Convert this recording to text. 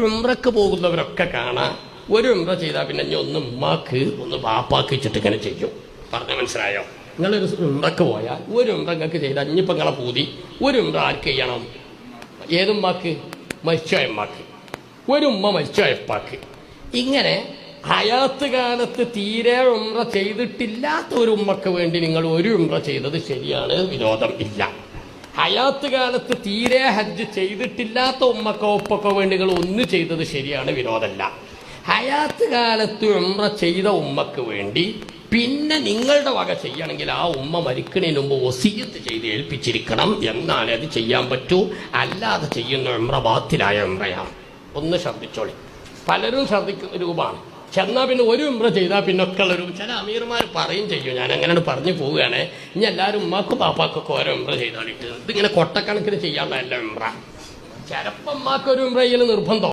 ഉംറക്ക് പോകുന്നവരൊക്കെ കാണാം, ഒരു ഉംറ ചെയ്താൽ പിന്നെ ഇനി ഒന്ന് ഉമ്മാക്ക് ഒന്ന് ബാപ്പാക്ക് വെച്ചിട്ട് ഇങ്ങനെ ചെയ്യും. പറഞ്ഞ മനസ്സിലായോ? നിങ്ങളൊരു ഉംറക്ക് പോയാൽ ഒരു ഉംറ നിങ്ങൾക്ക് ചെയ്താൽ ഇനിയിപ്പോൾ നിങ്ങളെ പൂതി ഒരു ഉംറ ആർക്ക് ചെയ്യണം? ഏതുമ്മാക്ക്? മരിച്ചോയ ഉമ്മാക്ക്. ഒരു ഉമ്മ മരിച്ചോയ ഉപ്പാക്ക്. ഇങ്ങനെ ഹയാത്ത് കാലത്ത് തീരെ ഉംറ ചെയ്തിട്ടില്ലാത്ത ഒരു ഉമ്മക്ക് വേണ്ടി നിങ്ങൾ ഒരു ഉംറ ചെയ്തത് ശരിയാണ്, വിരോധം ഇല്ല. ഹയാത്ത് കാലത്ത് തീരെ ഹജ്ജ് ചെയ്തിട്ടില്ലാത്ത ഉമ്മക്കോ ഉപ്പക്കോ വേണ്ടി നിങ്ങൾ ഒന്ന് ചെയ്തത് ശരിയാണ്, വിരോധമല്ല. ഹയാത്ത് കാലത്ത് ഉംറ ചെയ്ത ഉമ്മക്ക് വേണ്ടി പിന്നെ നിങ്ങളുടെ വക ചെയ്യണമെങ്കിൽ ആ ഉമ്മ മരിക്കണതിന് മുമ്പ് വസിയത്ത് ചെയ്ത് ഏൽപ്പിച്ചിരിക്കണം, എന്നാലേ അത് ചെയ്യാൻ പറ്റൂ. അല്ലാതെ ചെയ്യുന്ന ഉംറ ബാത്തിലായ ഉംറയാണ്. ഒന്ന് ശ്രദ്ധിച്ചോളി. പലരും ശ്രദ്ധിക്കുന്ന രൂപമാണ്. ചെന്നാൽ പിന്നെ ഒരു ഉംറ ചെയ്താൽ പിന്നെ ഒക്കെ ഉള്ളൊരു ചില അമീർമാർ പറയും ചെയ്യും. ഞാൻ അങ്ങനെയാണ് പറഞ്ഞു പോവുകയാണ്. ഇനി എല്ലാവരും ഉമ്മാക്കും പാപ്പാക്കൊക്കെ ഓരോ ഉംറ ചെയ്താലിട്ട് ഇതിങ്ങനെ കൊട്ടക്കണക്കിന് ചെയ്യാനുള്ള എല്ലാ ഉംറ. ചിലപ്പോൾ ഉമ്മാക്കൊരു ഉംറ ചെയ്യൽ നിർബന്ധം.